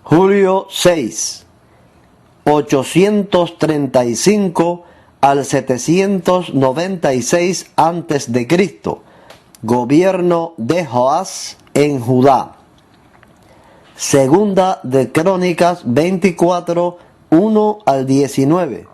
Julio 6, 835 al 796 a.C., gobierno de Joás en Judá. Segunda de Crónicas 24, 1 al 19.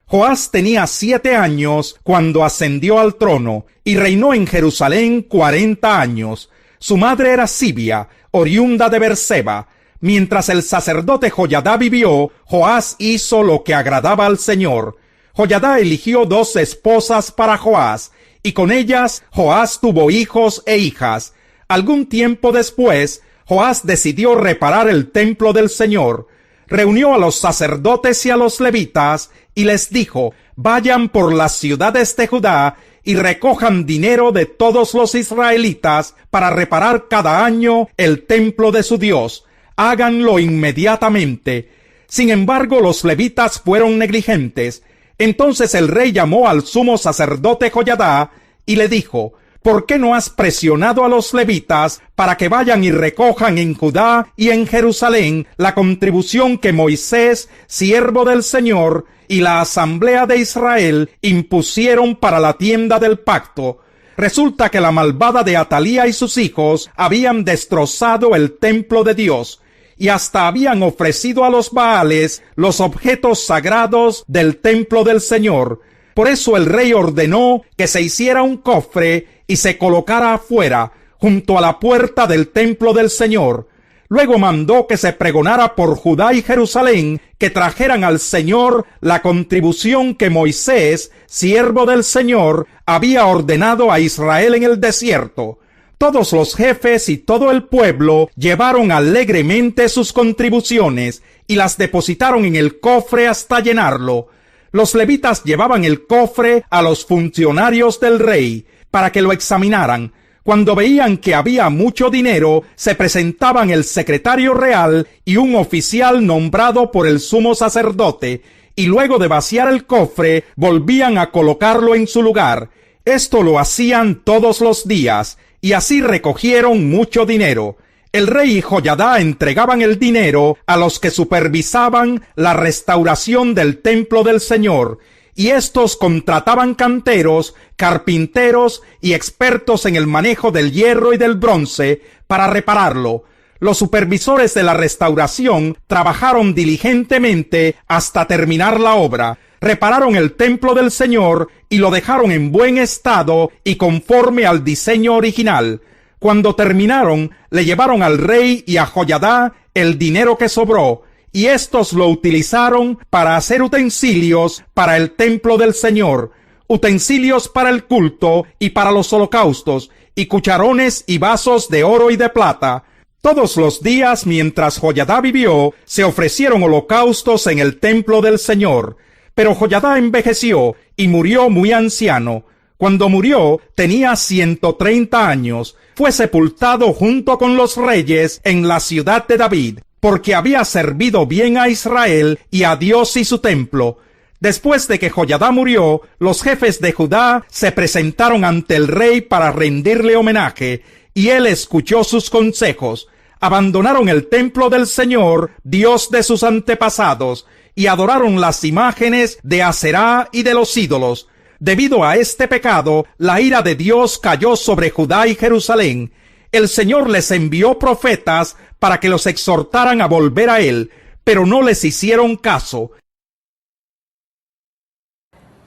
Joás tenía 7 años cuando ascendió al trono y reinó en Jerusalén 40 años. Su madre era Sibia, oriunda de Berseba. Mientras el sacerdote Joyadá vivió, Joás hizo lo que agradaba al Señor. Joyadá eligió 2 esposas para Joás, y con ellas Joás tuvo hijos e hijas. Algún tiempo después, Joás decidió reparar el templo del Señor. Reunió a los sacerdotes y a los levitas, y les dijo: vayan por las ciudades de Judá y recojan dinero de todos los israelitas para reparar cada año el templo de su Dios. Háganlo inmediatamente. Sin embargo, los levitas fueron negligentes. Entonces el rey llamó al sumo sacerdote Joyadá y le dijo: ¿por qué no has presionado a los levitas para que vayan y recojan en Judá y en Jerusalén la contribución que Moisés, siervo del Señor, y la asamblea de Israel impusieron para la tienda del pacto? Resulta que la malvada de Atalía y sus hijos habían destrozado el templo de Dios, y hasta habían ofrecido a los Baales los objetos sagrados del templo del Señor. Por eso el rey ordenó que se hiciera un cofre y se colocara afuera, junto a la puerta del templo del Señor. Luego mandó que se pregonara por Judá y Jerusalén que trajeran al Señor la contribución que Moisés, siervo del Señor, había ordenado a Israel en el desierto. Todos los jefes y todo el pueblo llevaron alegremente sus contribuciones y las depositaron en el cofre hasta llenarlo. Los levitas llevaban el cofre a los funcionarios del rey para que lo examinaran. Cuando veían que había mucho dinero, se presentaban el secretario real y un oficial nombrado por el sumo sacerdote, y luego de vaciar el cofre, volvían a colocarlo en su lugar. Esto lo hacían todos los días, y así recogieron mucho dinero. El rey y Joyadá entregaban el dinero a los que supervisaban la restauración del templo del Señor, y estos contrataban canteros, carpinteros y expertos en el manejo del hierro y del bronce para repararlo. Los supervisores de la restauración trabajaron diligentemente hasta terminar la obra. Repararon el templo del Señor y lo dejaron en buen estado y conforme al diseño original. Cuando terminaron, le llevaron al rey y a Joyadá el dinero que sobró, y éstos lo utilizaron para hacer utensilios para el templo del Señor, utensilios para el culto y para los holocaustos, y cucharones y vasos de oro y de plata. Todos los días mientras Joyadá vivió, se ofrecieron holocaustos en el templo del Señor. Pero Joyadá envejeció y murió muy anciano. Cuando murió, tenía 130 años. Fue sepultado junto con los reyes en la ciudad de David, porque había servido bien a Israel y a Dios y su templo. Después de que Joyadá murió, los jefes de Judá se presentaron ante el rey para rendirle homenaje, y él escuchó sus consejos. Abandonaron el templo del Señor, Dios de sus antepasados, y adoraron las imágenes de Aserá y de los ídolos. Debido a este pecado, la ira de Dios cayó sobre Judá y Jerusalén. El Señor les envió profetas para que los exhortaran a volver a Él, pero no les hicieron caso.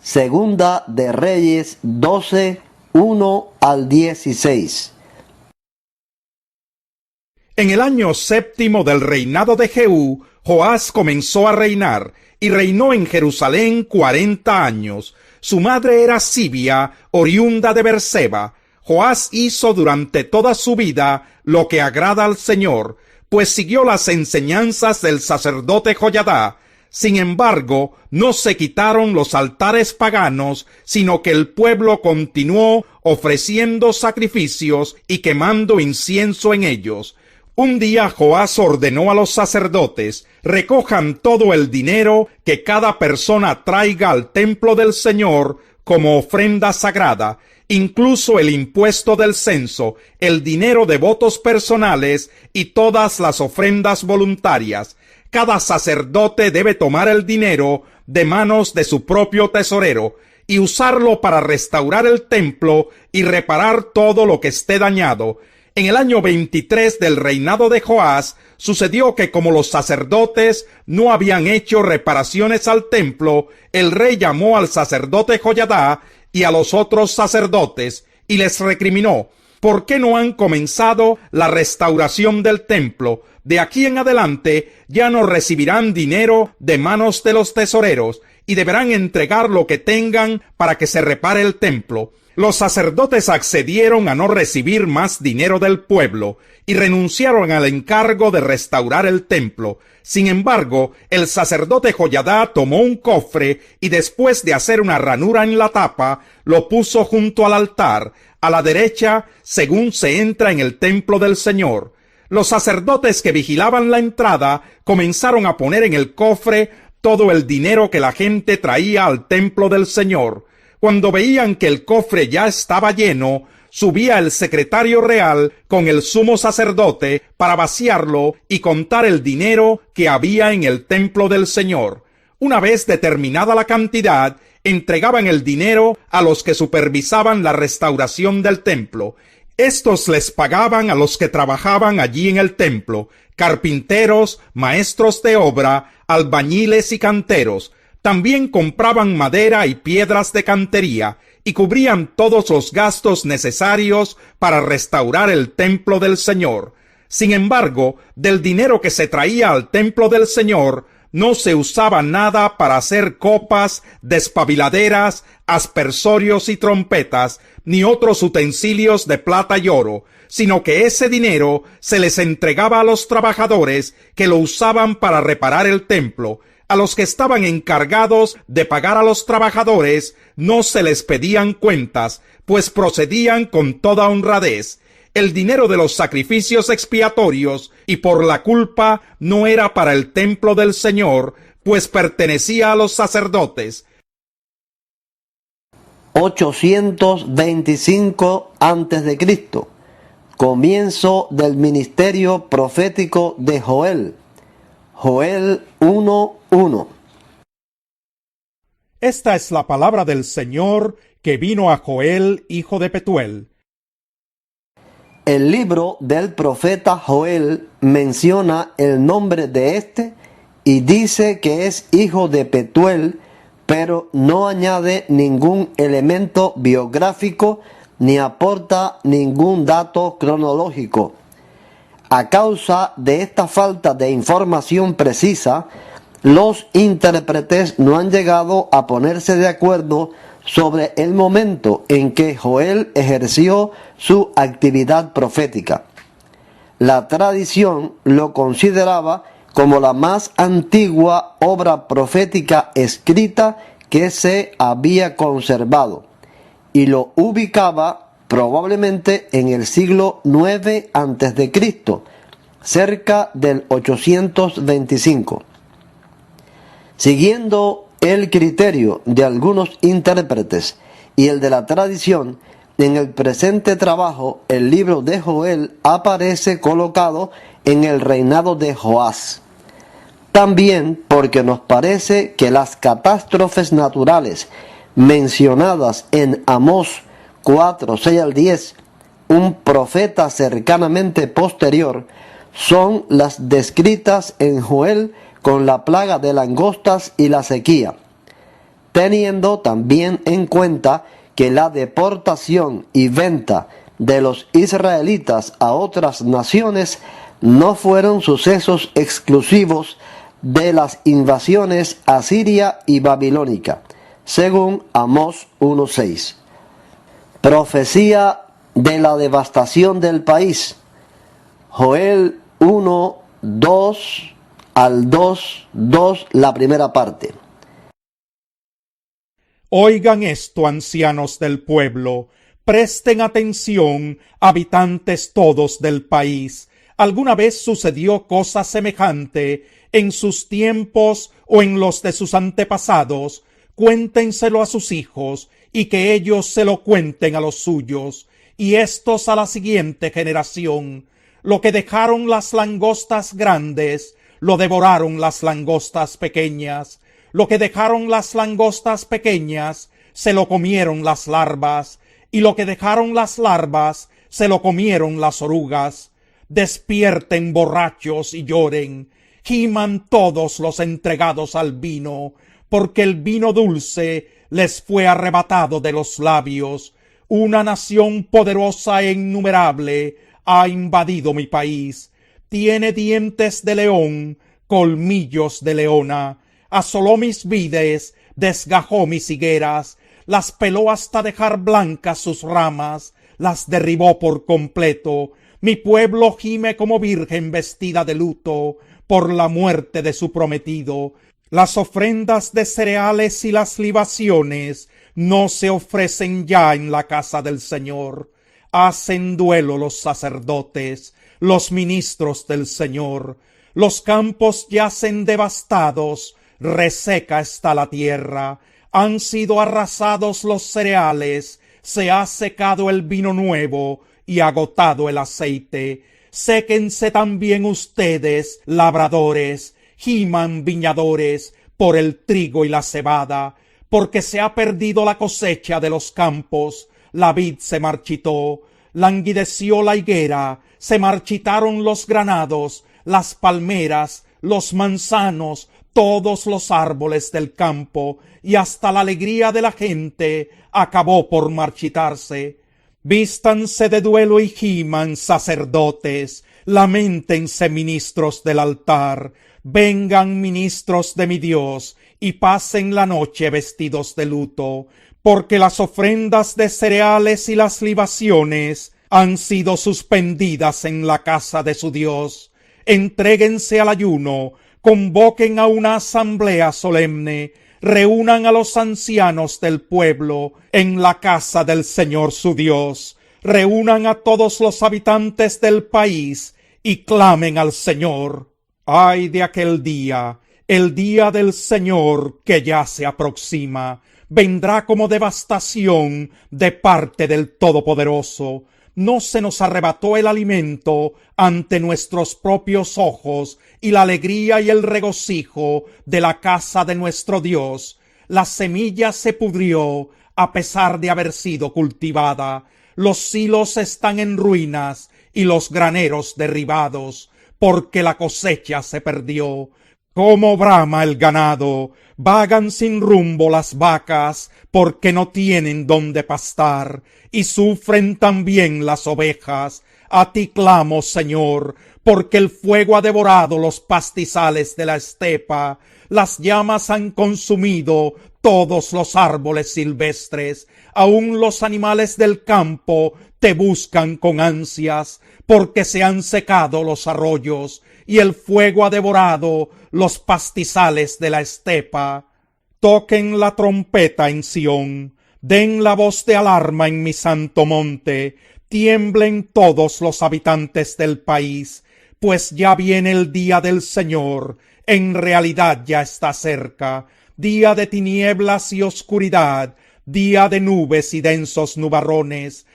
Segunda de Reyes 12, 1 al 16. En el año 7º del reinado de Jehú, Joás comenzó a reinar, y reinó en Jerusalén 40 años. Su madre era Sibia, oriunda de Berseba. Joás hizo durante toda su vida lo que agrada al Señor, pues siguió las enseñanzas del sacerdote Joyadá. Sin embargo, no se quitaron los altares paganos, sino que el pueblo continuó ofreciendo sacrificios y quemando incienso en ellos. Un día Joás ordenó a los sacerdotes: recojan todo el dinero que cada persona traiga al templo del Señor como ofrenda sagrada, incluso el impuesto del censo, el dinero de votos personales y todas las ofrendas voluntarias. Cada sacerdote debe tomar el dinero de manos de su propio tesorero y usarlo para restaurar el templo y reparar todo lo que esté dañado. En el año 23 del reinado de Joás, sucedió que como los sacerdotes no habían hecho reparaciones al templo, el rey llamó al sacerdote Joyadá y a los otros sacerdotes y les recriminó: ¿por qué no han comenzado la restauración del templo? De aquí en adelante ya no recibirán dinero de manos de los tesoreros y deberán entregar lo que tengan para que se repare el templo. Los sacerdotes accedieron a no recibir más dinero del pueblo y renunciaron al encargo de restaurar el templo. Sin embargo, el sacerdote Joyadá tomó un cofre y después de hacer una ranura en la tapa, lo puso junto al altar, a la derecha, según se entra en el templo del Señor. Los sacerdotes que vigilaban la entrada comenzaron a poner en el cofre todo el dinero que la gente traía al templo del Señor. Cuando veían que el cofre ya estaba lleno, subía el secretario real con el sumo sacerdote para vaciarlo y contar el dinero que había en el templo del Señor. Una vez determinada la cantidad, entregaban el dinero a los que supervisaban la restauración del templo. Estos les pagaban a los que trabajaban allí en el templo: carpinteros, maestros de obra, albañiles y canteros. También compraban madera y piedras de cantería y cubrían todos los gastos necesarios para restaurar el templo del Señor. Sin embargo, del dinero que se traía al templo del Señor no se usaba nada para hacer copas, despabiladeras, aspersorios y trompetas, ni otros utensilios de plata y oro, sino que ese dinero se les entregaba a los trabajadores que lo usaban para reparar el templo. A los que estaban encargados de pagar a los trabajadores no se les pedían cuentas, pues procedían con toda honradez. El dinero de los sacrificios expiatorios y por la culpa no era para el templo del Señor, pues pertenecía a los sacerdotes. 825 a.C. Comienzo del ministerio profético de Joel. Joel 1:1. Esta es la palabra del Señor que vino a Joel, hijo de Petuel. El libro del profeta Joel menciona el nombre de este y dice que es hijo de Petuel, pero no añade ningún elemento biográfico ni aporta ningún dato cronológico. A causa de esta falta de información precisa, los intérpretes no han llegado a ponerse de acuerdo sobre el momento en que Joel ejerció su actividad profética. La tradición lo consideraba como la más antigua obra profética escrita que se había conservado y lo ubicaba probablemente en el siglo IX a.C., cerca del 825. Siguiendo el criterio de algunos intérpretes y el de la tradición, en el presente trabajo el libro de Joel aparece colocado en el reinado de Joás. También porque nos parece que las catástrofes naturales mencionadas en Amós 4, 6 al 10, un profeta cercanamente posterior, son las descritas en Joel con la plaga de langostas y la sequía, teniendo también en cuenta que la deportación y venta de los israelitas a otras naciones no fueron sucesos exclusivos de las invasiones asiria y babilónica, según Amós 1:6. Profecía de la devastación del país. Joel 1:2 al 2:2, la primera parte. Oigan esto, ancianos del pueblo, presten atención, habitantes todos del país. ¿Alguna vez sucedió cosa semejante en sus tiempos o en los de sus antepasados? Cuéntenselo a sus hijos y que ellos se lo cuenten a los suyos, y éstos a la siguiente generación. Lo que dejaron las langostas grandes, lo devoraron las langostas pequeñas. Lo que dejaron las langostas pequeñas, se lo comieron las larvas, y lo que dejaron las larvas, se lo comieron las orugas. Despierten borrachos y lloren, giman todos los entregados al vino, porque el vino dulce les fue arrebatado de los labios. Una nación poderosa e innumerable ha invadido mi país. Tiene dientes de león, colmillos de leona. Asoló mis vides, desgajó mis higueras, las peló hasta dejar blancas sus ramas, las derribó por completo. Mi pueblo gime como virgen vestida de luto por la muerte de su prometido. Las ofrendas de cereales y las libaciones no se ofrecen ya en la casa del Señor. Hacen duelo los sacerdotes, los ministros del Señor. Los campos yacen devastados, reseca está la tierra. Han sido arrasados los cereales, se ha secado el vino nuevo y agotado el aceite. Séquense también ustedes, labradores, giman viñadores, por el trigo y la cebada, porque se ha perdido la cosecha de los campos, la vid se marchitó, languideció la higuera, se marchitaron los granados, las palmeras, los manzanos, todos los árboles del campo, y hasta la alegría de la gente acabó por marchitarse. Vístanse de duelo y giman sacerdotes, lamentense ministros del altar, vengan ministros de mi Dios, y pasen la noche vestidos de luto, porque las ofrendas de cereales y las libaciones han sido suspendidas en la casa de su Dios. Entréguense al ayuno, convoquen a una asamblea solemne, reúnan a los ancianos del pueblo en la casa del Señor su Dios, reúnan a todos los habitantes del país y clamen al Señor. Ay de aquel día, el día del Señor que ya se aproxima, vendrá como devastación de parte del Todopoderoso. No se nos arrebató el alimento ante nuestros propios ojos y la alegría y el regocijo de la casa de nuestro Dios. La semilla se pudrió a pesar de haber sido cultivada. Los silos están en ruinas y los graneros derribados, porque la cosecha se perdió. Como brama el ganado, vagan sin rumbo las vacas, porque no tienen donde pastar, y sufren también las ovejas. A ti clamo, Señor, porque el fuego ha devorado los pastizales de la estepa, las llamas han consumido todos los árboles silvestres, aun los animales del campo te buscan con ansias, porque se han secado los arroyos, y el fuego ha devorado los pastizales de la estepa. Toquen la trompeta en Sión, den la voz de alarma en mi santo monte, tiemblen todos los habitantes del país, pues ya viene el día del Señor, en realidad ya está cerca, día de tinieblas y oscuridad, día de nubes y densos nubarrones.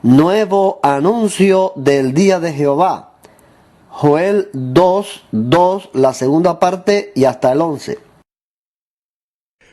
Nuevo anuncio del día de Jehová. Joel 2:2, la segunda parte y hasta el 11.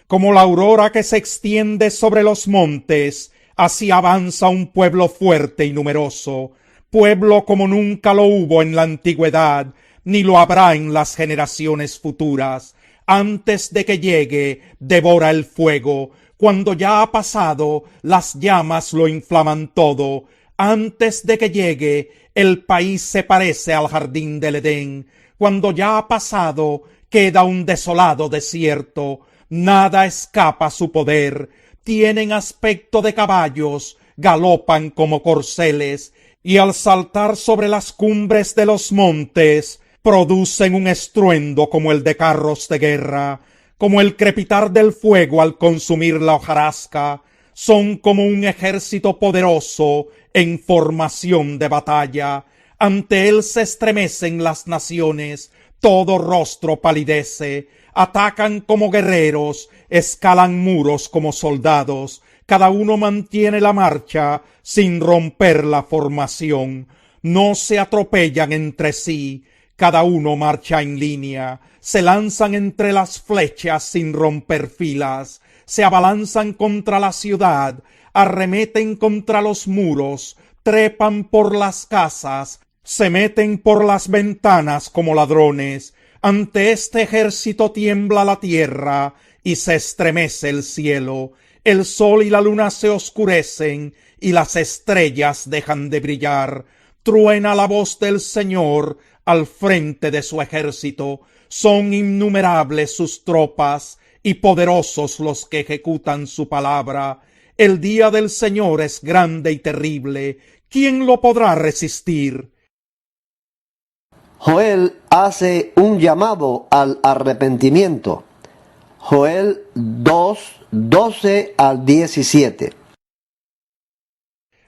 Como la aurora que se extiende sobre los montes, así avanza un pueblo fuerte y numeroso, pueblo como nunca lo hubo en la antigüedad, ni lo habrá en las generaciones futuras. Antes de que llegue, devora el fuego. Cuando ya ha pasado, las llamas lo inflaman todo. Antes de que llegue, el país se parece al jardín del Edén. Cuando ya ha pasado, queda un desolado desierto. Nada escapa a su poder. Tienen aspecto de caballos, galopan como corceles, y al saltar sobre las cumbres de los montes, producen un estruendo como el de carros de guerra, como el crepitar del fuego al consumir la hojarasca. Son como un ejército poderoso en formación de batalla. Ante él se estremecen las naciones, todo rostro palidece. atacan como guerreros, escalan muros como soldados, cada uno mantiene la marcha sin romper la formación, no se atropellan entre sí, cada uno marcha en línea, se lanzan entre las flechas sin romper filas, se abalanzan contra la ciudad, arremeten contra los muros, trepan por las casas, se meten por las ventanas como ladrones. Ante este ejército tiembla la tierra y se estremece el cielo. El sol y la luna se oscurecen y las estrellas dejan de brillar. Truena la voz del Señor al frente de su ejército. Son innumerables sus tropas y poderosos los que ejecutan su palabra. El día del Señor es grande y terrible. ¿Quién lo podrá resistir? Joel hace un llamado al arrepentimiento. Joel 2, 12 al 17.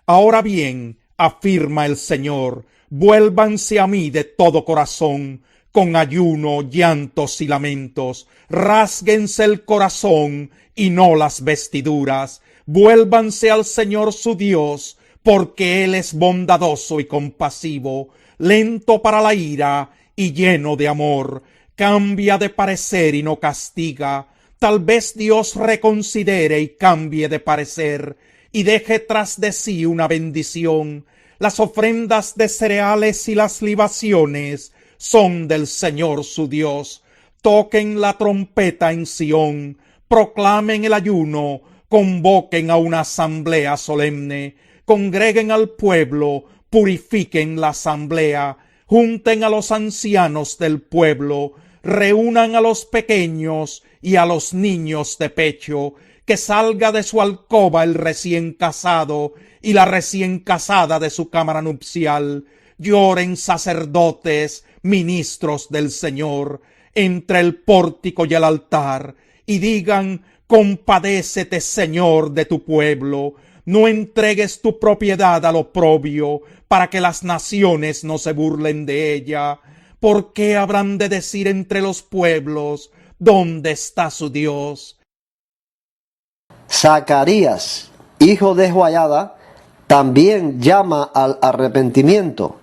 Ahora bien, afirma el Señor, vuélvanse a mí de todo corazón, con ayuno, llantos y lamentos, rásguense el corazón y no las vestiduras, vuélvanse al Señor su Dios, porque Él es bondadoso y compasivo, lento para la ira y lleno de amor, cambia de parecer y no castiga. Tal vez Dios reconsidere y cambie de parecer, y deje tras de sí una bendición. Las ofrendas de cereales y las libaciones son del Señor su Dios. Toquen la trompeta en Sión, proclamen el ayuno, convoquen a una asamblea solemne, congreguen al pueblo, purifiquen la asamblea, junten a los ancianos del pueblo, reúnan a los pequeños y a los niños de pecho, que salga de su alcoba el recién casado y la recién casada de su cámara nupcial. Lloren sacerdotes, ministros del Señor, entre el pórtico y el altar, y digan: compadécete, Señor, de tu pueblo. No entregues tu propiedad al oprobio, para que las naciones no se burlen de ella. ¿Por qué habrán de decir entre los pueblos: ¿dónde está su Dios? Zacarías, hijo de Joiada, también llama al arrepentimiento.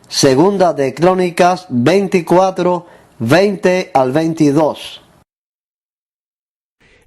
Segunda de Crónicas 24, 20 al 22.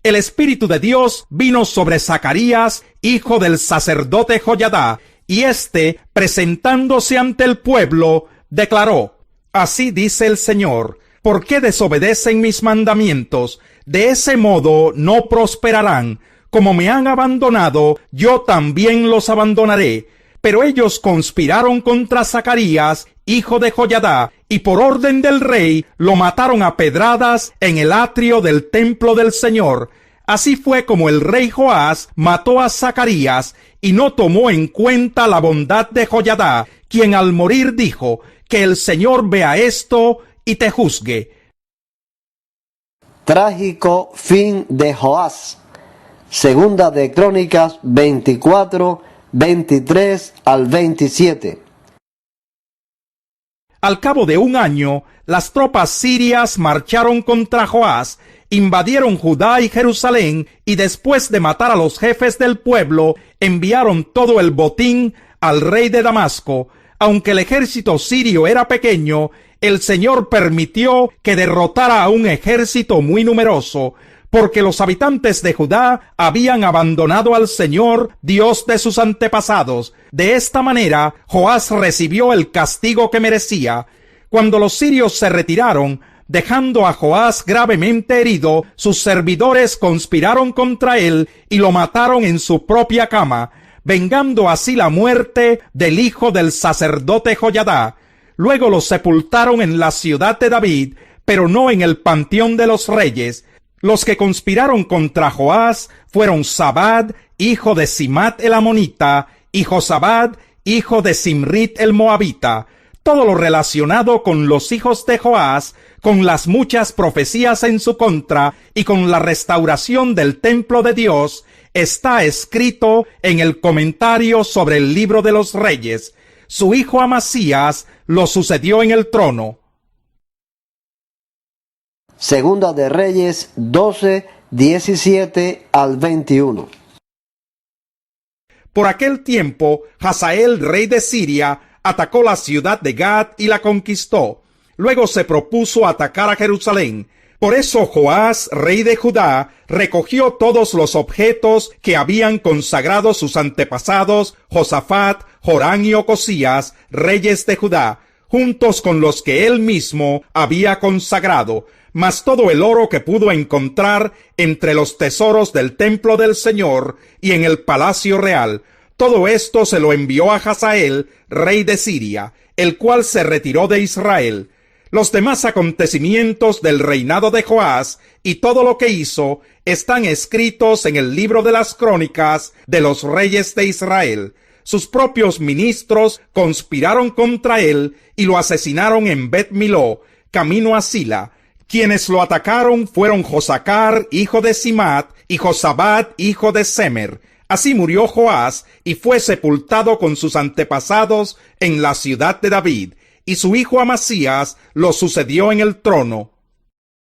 El Espíritu de Dios vino sobre Zacarías, hijo del sacerdote Joiada, y éste, presentándose ante el pueblo, declaró: Así dice el Señor, ¿por qué desobedecen mis mandamientos? De ese modo no prosperarán. Como me han abandonado, yo también los abandonaré. Pero ellos conspiraron contra Zacarías, hijo de Joiada, y por orden del rey lo mataron a pedradas en el atrio del templo del Señor. Así fue como el rey Joás mató a Zacarías y no tomó en cuenta la bondad de Joiada, quien al morir dijo: que el Señor vea esto y te juzgue. Trágico fin de Joás. Segunda de Crónicas 24, 23 al 27. Al cabo de un año, las tropas sirias marcharon contra Joás, invadieron Judá y Jerusalén, y después de matar a los jefes del pueblo, enviaron todo el botín al rey de Damasco. Aunque el ejército sirio era pequeño, el Señor permitió que derrotara a un ejército muy numeroso, porque los habitantes de Judá habían abandonado al Señor, Dios de sus antepasados. De esta manera, Joás recibió el castigo que merecía. Cuando los sirios se retiraron, dejando a Joás gravemente herido, sus servidores conspiraron contra él y lo mataron en su propia cama, vengando así la muerte del hijo del sacerdote Joiada. Luego lo sepultaron en la ciudad de David, pero no en el panteón de los reyes. Los que conspiraron contra Joás fueron Zabad, hijo de Simat el amonita, y Josabad, hijo de Simrit el moabita. Todo lo relacionado con los hijos de Joás, con las muchas profecías en su contra y con la restauración del templo de Dios, está escrito en el comentario sobre el libro de los reyes. Su hijo Amasías lo sucedió en el trono. Segunda de Reyes 12, 17 al 21. Por aquel tiempo, Hazael, rey de Siria, atacó la ciudad de Gad y la conquistó. Luego se propuso atacar a Jerusalén. Por eso Joás, rey de Judá, recogió todos los objetos que habían consagrado sus antepasados Josafat, Jorán y Ocosías, reyes de Judá, juntos con los que él mismo había consagrado, mas todo el oro que pudo encontrar entre los tesoros del templo del Señor y en el palacio real. Todo esto se lo envió a Hazael, rey de Siria, el cual se retiró de Israel. Los demás acontecimientos del reinado de Joás y todo lo que hizo están escritos en el libro de las crónicas de los reyes de Israel. Sus propios ministros conspiraron contra él y lo asesinaron en Bet-Miló, camino a Sila. Quienes lo atacaron fueron Josacar, hijo de Simat, y Josabad, hijo de Semer. Así murió Joás y fue sepultado con sus antepasados en la ciudad de David, y su hijo Amasías lo sucedió en el trono.